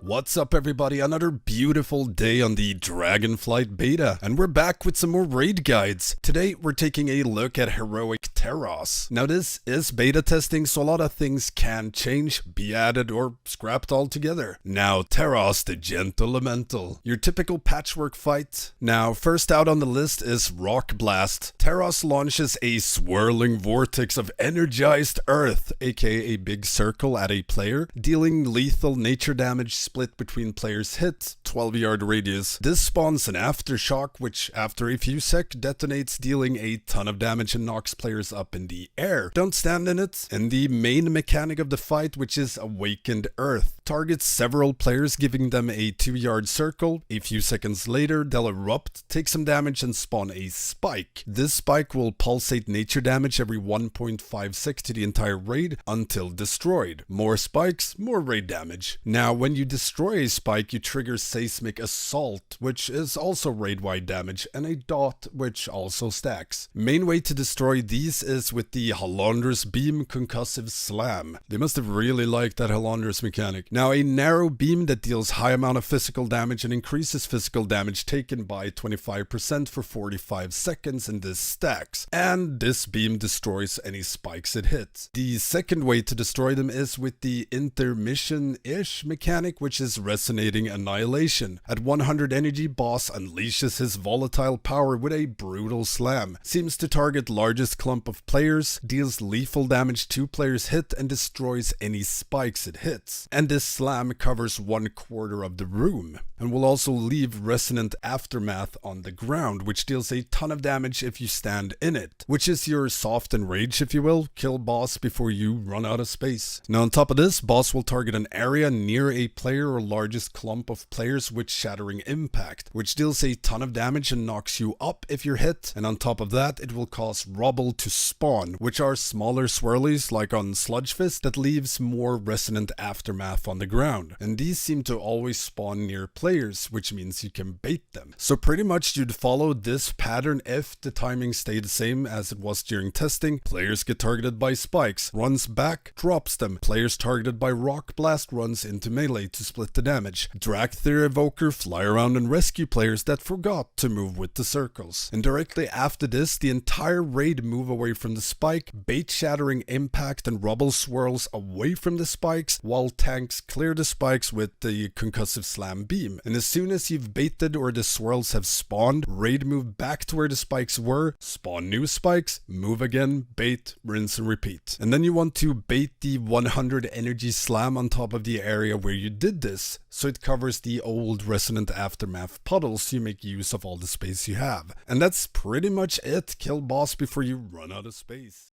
What's up everybody, another beautiful day on the Dragonflight beta, and we're back with some more raid guides. Today we're taking a look at Heroic Terros. Now this is beta testing, so a lot of things can change, be added or scrapped altogether. Now Terros the Gentle Elemental, your typical patchwork fight. Now first out on the list is Rock Blast. Terros launches a swirling vortex of energized earth, aka a big circle at a player, dealing lethal nature damage split between players' hit, 12-yard radius. This spawns an aftershock, which after a few sec detonates, dealing a ton of damage and knocks players up in the air. Don't stand in it. And the main mechanic of the fight, which is Awakened Earth, targets several players, giving them a 2-yard circle. A few seconds later, they'll erupt, take some damage, and spawn a spike. This spike will pulsate nature damage every 1.5 sec to the entire raid until destroyed. More spikes, more raid damage. Now, when you destroy a spike, you trigger Seismic Assault, which is also raid-wide damage, and a dot, which also stacks. Main way to destroy these is with the Halandr's Beam Concussive Slam. They must have really liked that Halandr's mechanic. Now, a narrow beam that deals high amount of physical damage and increases physical damage taken by 25% for 45 seconds, and this stacks. And this beam destroys any spikes it hits. The second way to destroy them is with the intermission-ish mechanic, which is Resonating Annihilation. At 100 energy, boss unleashes his volatile power with a brutal slam. Seems to target largest clump of players, deals lethal damage to players hit, and destroys any spikes it hits. And this slam covers 1/4 of the room, and will also leave Resonant Aftermath on the ground, which deals a ton of damage if you stand in it, which is your soft enrage, if you will. Kill boss before you run out of space. Now on top of this, boss will target an area near a player or largest clump of players with Shattering Impact, which deals a ton of damage and knocks you up if you're hit, and on top of that it will cause rubble to spawn, which are smaller swirlies like on Sludge Fist that leaves more Resonant Aftermath on the ground, and these seem to always spawn near players, which means you can bait them. So pretty much you'd follow this pattern if the timing stayed the same as it was during testing. Players get targeted by spikes, runs back, drops them. Players targeted by Rock Blast runs into melee to split the damage. Dracthyr Evoker fly around and rescue players that forgot to move with the circles. And directly after this, the entire raid move away from the spike, bait Shattering Impact and rubble swirls away from the spikes, while tanks clear the spikes with the Concussive Slam beam. And as soon as you've baited or the swirls have spawned, raid move back to where the spikes were, spawn new spikes, move again, bait, rinse and repeat. And then you want to bait the 100 energy slam on top of the area where you did this, so it covers the old Resonant Aftermath puddles, so you make use of all the space you have. And that's pretty much it. Kill boss before you run out of space.